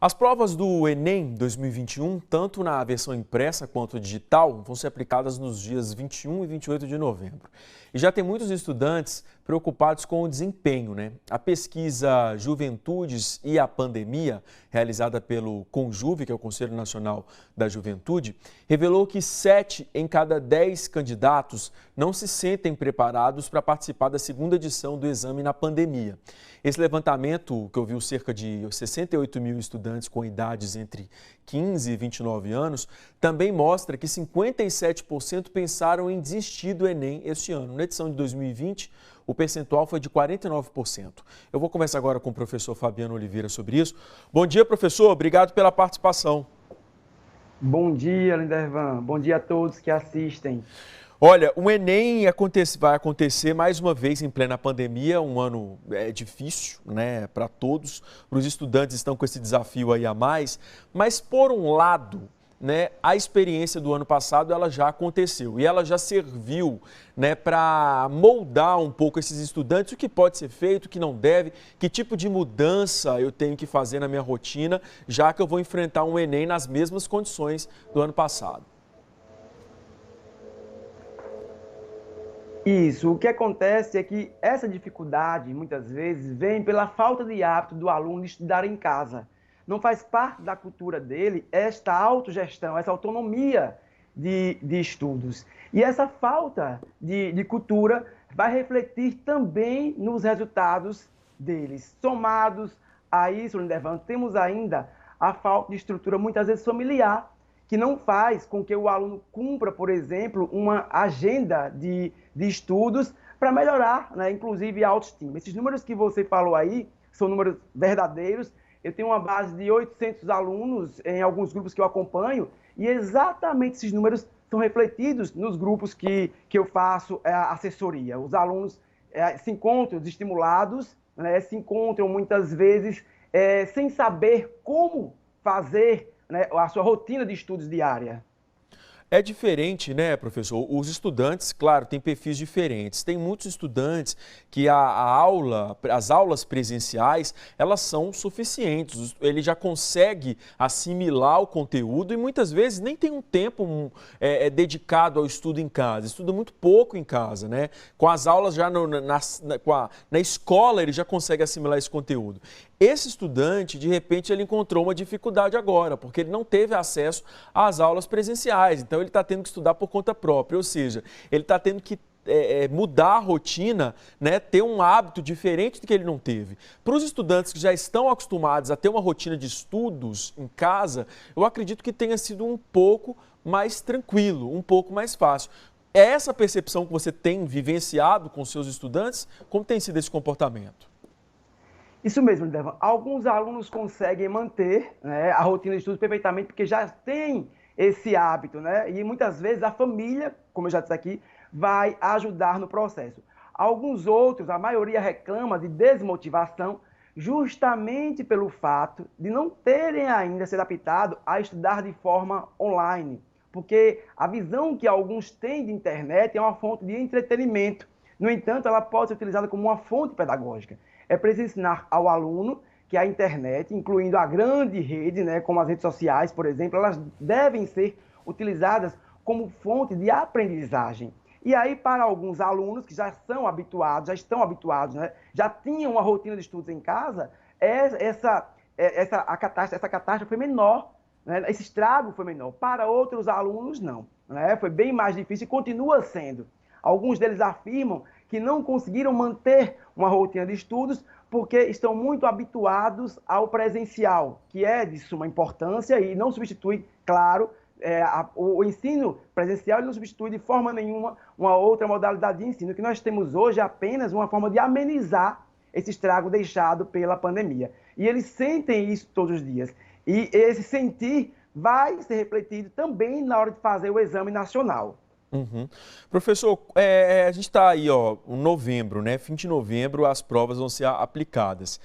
As provas do Enem 2021, tanto na versão impressa quanto digital, vão ser aplicadas nos dias 21 e 28 de novembro. E já tem muitos estudantes preocupados com o desempenho, né? A pesquisa Juventudes e a Pandemia, realizada pelo Conjuve, que é o Conselho Nacional da Juventude, revelou que 7 em cada 10 candidatos não se sentem preparados para participar da segunda edição do exame na pandemia. Esse levantamento, que ouviu cerca de 68 mil estudantes com idades entre 15 e 29 anos, também mostra que 57% pensaram em desistir do Enem este ano. Na edição de 2020, o percentual foi de 49%. Eu vou conversar agora com o professor Fabiano Oliveira sobre isso. Bom dia, professor. Obrigado pela participação. Bom dia, Lindervan. Bom dia a todos que assistem. Olha, o Enem vai acontecer mais uma vez em plena pandemia, um ano difícil, né, para todos. Os estudantes estão com esse desafio aí a mais, mas por um lado, né, a experiência do ano passado ela já aconteceu e ela já serviu, né, para moldar um pouco esses estudantes, o que pode ser feito, o que não deve, que tipo de mudança eu tenho que fazer na minha rotina, já que eu vou enfrentar um Enem nas mesmas condições do ano passado. Isso, o que acontece é que essa dificuldade, muitas vezes, vem pela falta de hábito do aluno de estudar em casa. Não faz parte da cultura dele esta autogestão, essa autonomia de estudos. E essa falta de cultura vai refletir também nos resultados deles. Somados a isso, Lindervan, temos ainda a falta de estrutura, muitas vezes familiar, que não faz com que o aluno cumpra, por exemplo, uma agenda de estudos para melhorar, né, inclusive a autoestima. Esses números que você falou aí são números verdadeiros. Eu tenho uma base de 800 alunos em alguns grupos que eu acompanho e exatamente esses números são refletidos nos grupos que eu faço assessoria. Os alunos se encontram desestimulados, né, se encontram muitas vezes sem saber como fazer, né, a sua rotina de estudos diária. É diferente, né, professor? Os estudantes, claro, têm perfis diferentes. Tem muitos estudantes que as aulas presenciais, elas são suficientes. Ele já consegue assimilar o conteúdo e muitas vezes nem tem um tempo dedicado ao estudo em casa. Estuda muito pouco em casa, né? Com as aulas já na escola, ele já consegue assimilar esse conteúdo. Esse estudante, de repente, ele encontrou uma dificuldade agora, porque ele não teve acesso às aulas presenciais. Então, ele está tendo que estudar por conta própria, ou seja, ele está tendo que mudar a rotina, né, ter um hábito diferente do que ele não teve. Para os estudantes que já estão acostumados a ter uma rotina de estudos em casa, eu acredito que tenha sido um pouco mais tranquilo, um pouco mais fácil. É essa percepção que você tem vivenciado com seus estudantes? Como tem sido esse comportamento? Isso mesmo, Lindervan. Alguns alunos conseguem manter, né, a rotina de estudos perfeitamente porque já tem esse hábito, né? E muitas vezes a família, como eu já disse aqui, vai ajudar no processo. Alguns outros, a maioria reclama de desmotivação justamente pelo fato de não terem ainda se adaptado a estudar de forma online, porque a visão que alguns têm de internet é uma fonte de entretenimento. No entanto, ela pode ser utilizada como uma fonte pedagógica. É preciso ensinar ao aluno que a internet, incluindo a grande rede, né, como as redes sociais, por exemplo, elas devem ser utilizadas como fonte de aprendizagem. E aí, para alguns alunos que já estão habituados, né, já tinham uma rotina de estudos em casa, essa catástrofe foi menor, né, esse estrago foi menor. Para outros alunos, não. Né, foi bem mais difícil e continua sendo. Alguns deles afirmam que não conseguiram manter uma rotina de estudos porque estão muito habituados ao presencial, que é de suma importância e não substitui, claro, o ensino presencial, ele não substitui de forma nenhuma uma outra modalidade de ensino. O que nós temos hoje é apenas uma forma de amenizar esse estrago deixado pela pandemia. E eles sentem isso todos os dias. E esse sentir vai ser refletido também na hora de fazer o exame nacional. Uhum. Professor, a gente está aí, ó, em novembro, né? Fim de novembro, as provas vão ser aplicadas.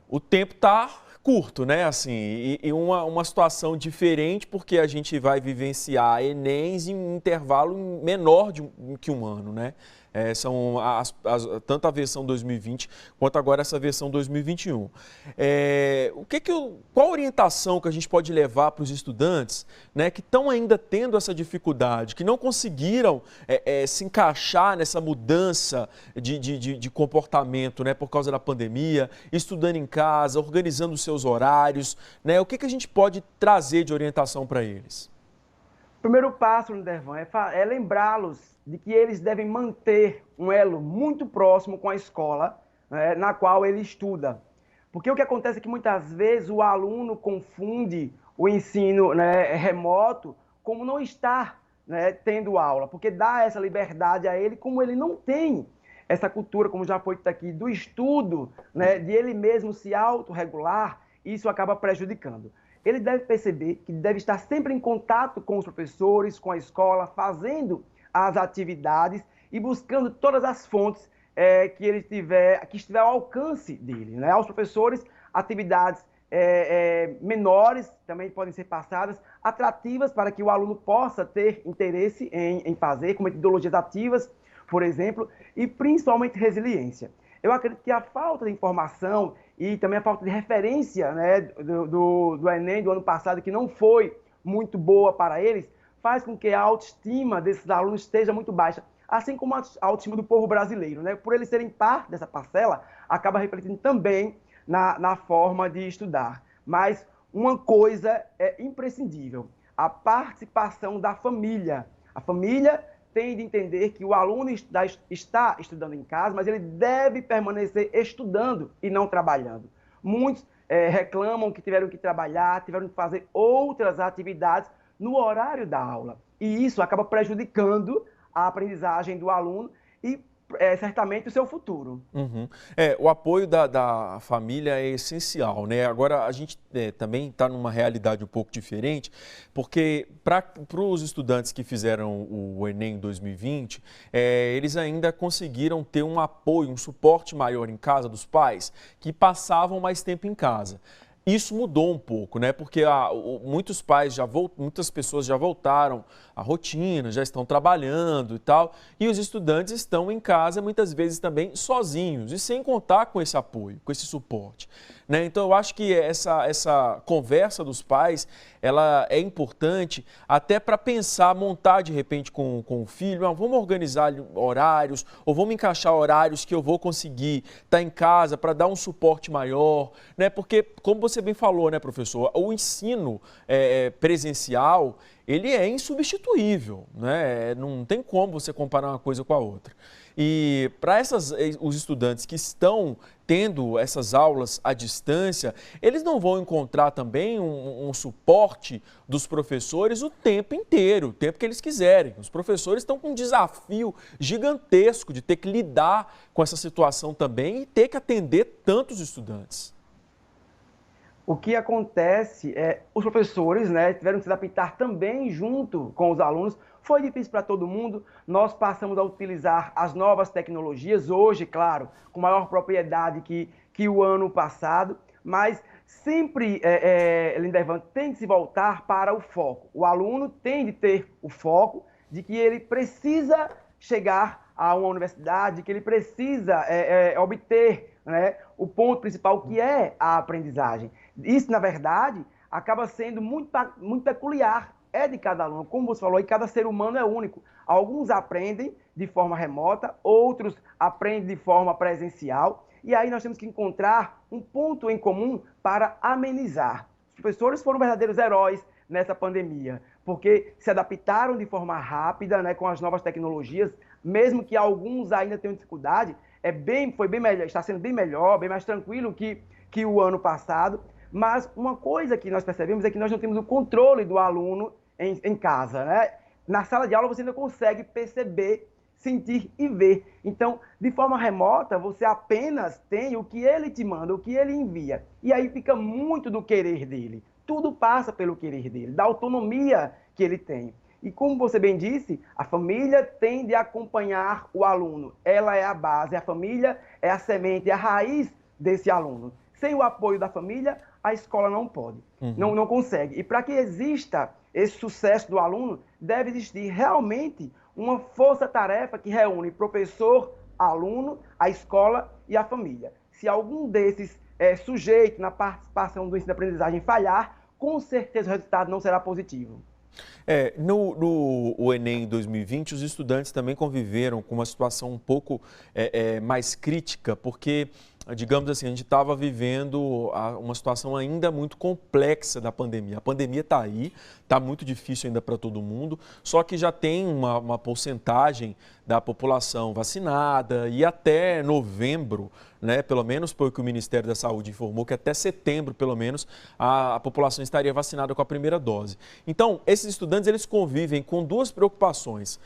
O tempo está curto, né? Assim, e uma situação diferente, porque a gente vai vivenciar Enems em um intervalo menor que um ano, né? São tanto a versão 2020 quanto agora essa versão 2021. Qual a orientação que a gente pode levar para os estudantes, né, que estão ainda tendo essa dificuldade, que não conseguiram se encaixar nessa mudança de comportamento, né, por causa da pandemia, estudando em casa, organizando os seus horários, né? O que a gente pode trazer de orientação para eles? O primeiro passo, Lindervan, é lembrá-los de que eles devem manter um elo muito próximo com a escola, né, na qual ele estuda. Porque o que acontece é que muitas vezes o aluno confunde o ensino, né, remoto como não estar, né, tendo aula, porque dá essa liberdade a ele, como ele não tem essa cultura, como já foi dito aqui, do estudo, né, de ele mesmo se autorregular, isso acaba prejudicando. Ele deve perceber que deve estar sempre em contato com os professores, com a escola, fazendo as atividades e buscando todas as fontes que estiver ao alcance dele, né? Aos professores, atividades menores também podem ser passadas, atrativas para que o aluno possa ter interesse em fazer, com metodologias ativas, por exemplo, e principalmente resiliência. Eu acredito que a falta de informação e também a falta de referência, né, do Enem do ano passado, que não foi muito boa para eles, faz com que a autoestima desses alunos esteja muito baixa, assim como a autoestima do povo brasileiro, né? Por eles serem parte dessa parcela, acaba refletindo também na forma de estudar. Mas uma coisa é imprescindível, a participação da família. A família tem de entender que o aluno está estudando em casa, mas ele deve permanecer estudando e não trabalhando. Muitos reclamam que tiveram que trabalhar, tiveram que fazer outras atividades no horário da aula. E isso acaba prejudicando a aprendizagem do aluno e certamente o seu futuro. Uhum. O apoio da família é essencial, né? Agora, a gente também está numa realidade um pouco diferente, porque para os estudantes que fizeram o Enem 2020, eles ainda conseguiram ter um apoio, um suporte maior em casa dos pais, que passavam mais tempo em casa. Isso mudou um pouco, né? Porque muitos pais muitas pessoas já voltaram à rotina, já estão trabalhando e tal, e os estudantes estão em casa muitas vezes também sozinhos e sem contar com esse apoio, com esse suporte, né? Então eu acho que essa conversa dos pais, ela é importante até para pensar, montar de repente com o filho, vamos organizar horários ou vamos encaixar horários que eu vou conseguir estar em casa para dar um suporte maior, né? Porque como você bem falou, né, professor, o ensino presencial, ele é insubstituível, né? Não tem como você comparar uma coisa com a outra. E para os estudantes que estão tendo essas aulas à distância, eles não vão encontrar também um suporte dos professores o tempo inteiro, o tempo que eles quiserem. Os professores estão com um desafio gigantesco de ter que lidar com essa situação também e ter que atender tantos estudantes. O que acontece os professores, né, tiveram que se adaptar também junto com os alunos. Foi difícil para todo mundo, nós passamos a utilizar as novas tecnologias, hoje, claro, com maior propriedade que o ano passado, mas sempre, Lindervan, tem que se voltar para o foco. O aluno tem de ter o foco de que ele precisa chegar a uma universidade, que ele precisa obter, né, o ponto principal, que é a aprendizagem. Isso, na verdade, acaba sendo muito peculiar, de cada aluno. Como você falou, e cada ser humano é único. Alguns aprendem de forma remota, outros aprendem de forma presencial, e aí nós temos que encontrar um ponto em comum para amenizar. Os professores foram verdadeiros heróis nessa pandemia, porque se adaptaram de forma rápida, né, com as novas tecnologias, mesmo que alguns ainda tenham dificuldade, foi bem melhor, está sendo bem melhor, bem mais tranquilo que o ano passado. Mas uma coisa que nós percebemos é que nós não temos o controle do aluno em casa, né? Na sala de aula você ainda consegue perceber, sentir e ver. Então, de forma remota, você apenas tem o que ele te manda, o que ele envia. E aí fica muito do querer dele. Tudo passa pelo querer dele, da autonomia que ele tem. E como você bem disse, a família tem de acompanhar o aluno. Ela é a base, a família é a semente, é a raiz desse aluno. Sem o apoio da família, a escola não pode, não consegue. E para que exista esse sucesso do aluno, deve existir realmente uma força-tarefa que reúne professor, aluno, a escola e a família. Se algum desses sujeitos na participação do ensino-aprendizagem falhar, com certeza o resultado não será positivo. No Enem 2020, os estudantes também conviveram com uma situação um pouco mais crítica, porque, digamos assim, a gente estava vivendo uma situação ainda muito complexa da pandemia. A pandemia está aí, está muito difícil ainda para todo mundo, só que já tem uma porcentagem da população vacinada e até novembro, né, pelo menos foi o que o Ministério da Saúde informou, que até setembro, pelo menos, a população estaria vacinada com a primeira dose. Então, esses estudantes, eles convivem com duas preocupações.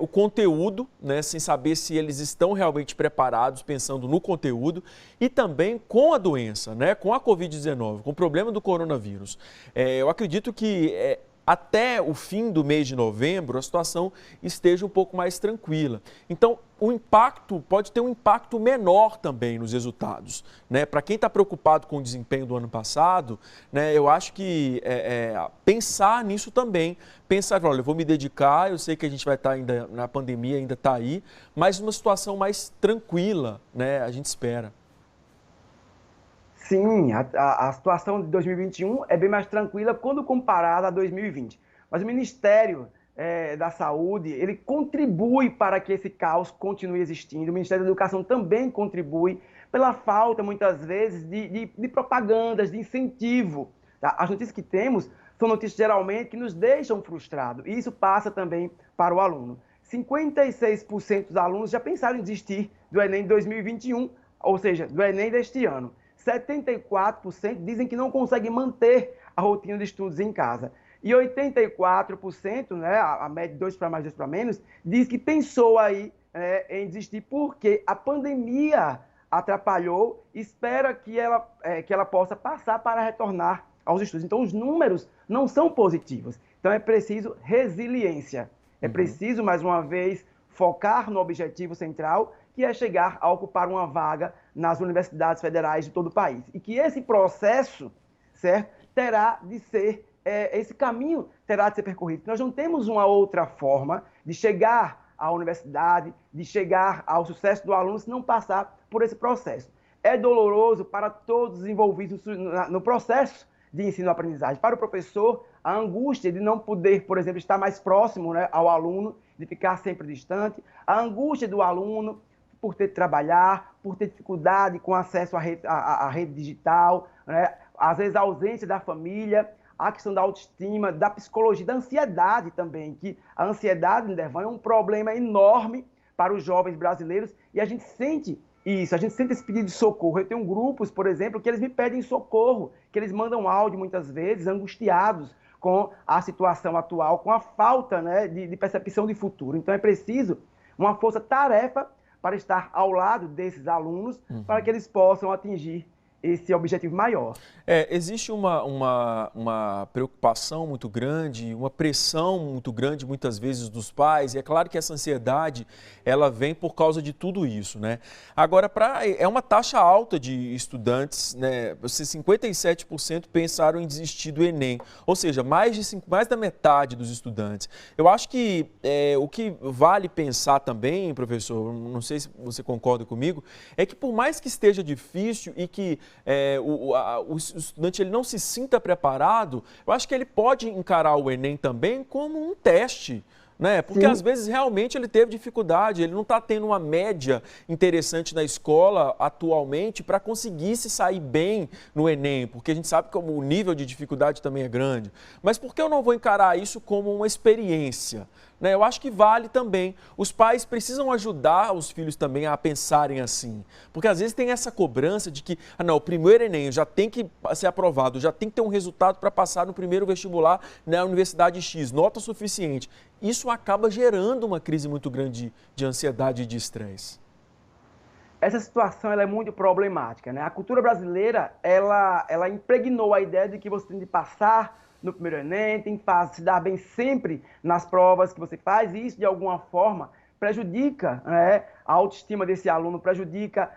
O conteúdo, né, sem saber se eles estão realmente preparados, pensando no conteúdo, e também com a doença, né, com a Covid-19, com o problema do coronavírus. Eu acredito que até o fim do mês de novembro, a situação esteja um pouco mais tranquila. Então, o impacto pode ter um impacto menor também nos resultados, né? Para quem está preocupado com o desempenho do ano passado, né, eu acho que pensar nisso também, pensar, olha, eu vou me dedicar, eu sei que a gente vai estar ainda na pandemia, ainda está aí, mas numa situação mais tranquila, né, a gente espera. Sim, a situação de 2021 é bem mais tranquila quando comparada a 2020. Mas o Ministério da Saúde, ele contribui para que esse caos continue existindo. O Ministério da Educação também contribui pela falta, muitas vezes, de propagandas, de incentivo. Tá? As notícias que temos são notícias, geralmente, que nos deixam frustrados. E isso passa também para o aluno. 56% dos alunos já pensaram em desistir do Enem 2021, ou seja, do Enem deste ano. 74% dizem que não conseguem manter a rotina de estudos em casa. E 84%, né, a média de 2 para mais, 2 para menos, diz que pensou aí em desistir porque a pandemia atrapalhou, espera que ela possa passar para retornar aos estudos. Então, os números não são positivos. Então, é preciso resiliência. É preciso, mais uma vez, focar no objetivo central, que é chegar a ocupar uma vaga nas universidades federais de todo o país. E que esse processo, certo, terá de ser, esse caminho terá de ser percorrido. Nós não temos uma outra forma de chegar à universidade, de chegar ao sucesso do aluno, se não passar por esse processo. É doloroso para todos os envolvidos no processo de ensino-aprendizagem. Para o professor, a angústia de não poder, por exemplo, estar mais próximo, né, ao aluno, de ficar sempre distante. A angústia do aluno por ter que trabalhar, por ter dificuldade com acesso à rede digital, né? Às vezes a ausência da família, a questão da autoestima, da psicologia, da ansiedade também, que a ansiedade, Lindervan, é um problema enorme para os jovens brasileiros e a gente sente isso, a gente sente esse pedido de socorro. Eu tenho grupos, por exemplo, que eles me pedem socorro, que eles mandam áudio muitas vezes, angustiados com a situação atual, com a falta, né, de percepção de futuro. Então é preciso uma força-tarefa para estar ao lado desses alunos, para que eles possam atingir esse objetivo maior. Existe uma preocupação muito grande, uma pressão muito grande, muitas vezes, dos pais, e é claro que essa ansiedade, ela vem por causa de tudo isso, né? Agora, é uma taxa alta de estudantes, né? 57% pensaram em desistir do Enem, ou seja, mais da metade dos estudantes. Eu acho que o que vale pensar também, professor, não sei se você concorda comigo, é que por mais que esteja difícil e que o estudante ele não se sinta preparado, eu acho que ele pode encarar o Enem também como um teste, né? Porque Sim. às vezes realmente ele teve dificuldade, ele não está tendo uma média interessante na escola atualmente para conseguir se sair bem no Enem, porque a gente sabe que o nível de dificuldade também é grande. Mas por que eu não vou encarar isso como uma experiência? Né? Eu acho que vale também. Os pais precisam ajudar os filhos também a pensarem assim. Porque às vezes tem essa cobrança de que, o primeiro Enem já tem que ser aprovado, já tem que ter um resultado para passar no primeiro vestibular na Universidade X, nota suficiente. Isso acaba gerando uma crise muito grande de ansiedade e de estresse. Essa situação ela é muito problemática, né? A cultura brasileira, ela impregnou a ideia de que você tem de passar no primeiro Enem, tem que se dar bem sempre nas provas que você faz, e isso, de alguma forma, prejudica, né, a autoestima desse aluno, prejudica,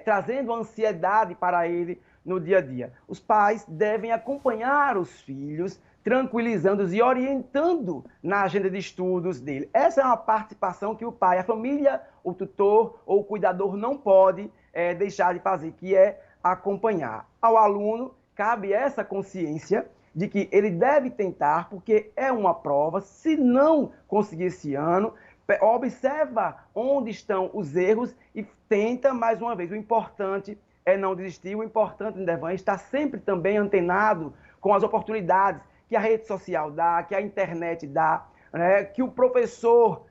trazendo ansiedade para ele no dia a dia. Os pais devem acompanhar os filhos, tranquilizando-os e orientando na agenda de estudos dele. Essa é uma participação que o pai, a família, o tutor ou o cuidador não pode deixar de fazer, que é acompanhar. Ao aluno cabe essa consciência de que ele deve tentar, porque é uma prova. Se não conseguir esse ano, observa onde estão os erros e tenta mais uma vez. O importante é não desistir, o importante, Lindevan, é estar sempre também antenado com as oportunidades que a rede social dá, que a internet dá, né? Que o professor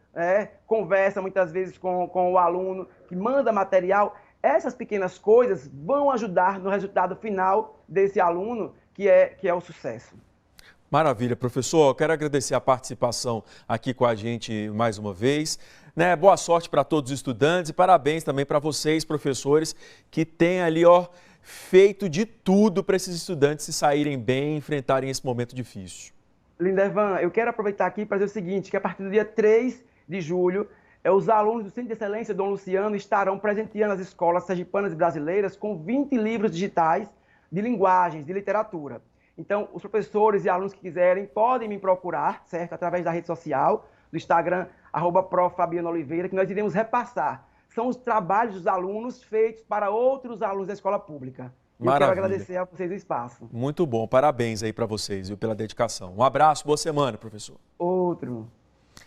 conversa muitas vezes com o aluno, que manda material. Essas pequenas coisas vão ajudar no resultado final desse aluno, que é o sucesso. Maravilha, professor. Eu quero agradecer a participação aqui com a gente mais uma vez. Né? Boa sorte para todos os estudantes e parabéns também para vocês, professores, que têm ali, feito de tudo para esses estudantes se saírem bem e enfrentarem esse momento difícil. Lindevan, eu quero aproveitar aqui para dizer o seguinte, que a partir do dia 3 de julho, os alunos do Centro de Excelência Dom Luciano estarão presenteando as escolas sergipanas e brasileiras com 20 livros digitais de linguagens, de literatura. Então, os professores e alunos que quiserem podem me procurar, certo? Através da rede social, do Instagram, @proffabianooliveira, que nós iremos repassar. São os trabalhos dos alunos feitos para outros alunos da escola pública. E eu quero agradecer a vocês o espaço. Muito bom, parabéns aí para vocês, viu, pela dedicação. Um abraço, boa semana, professor. Outro.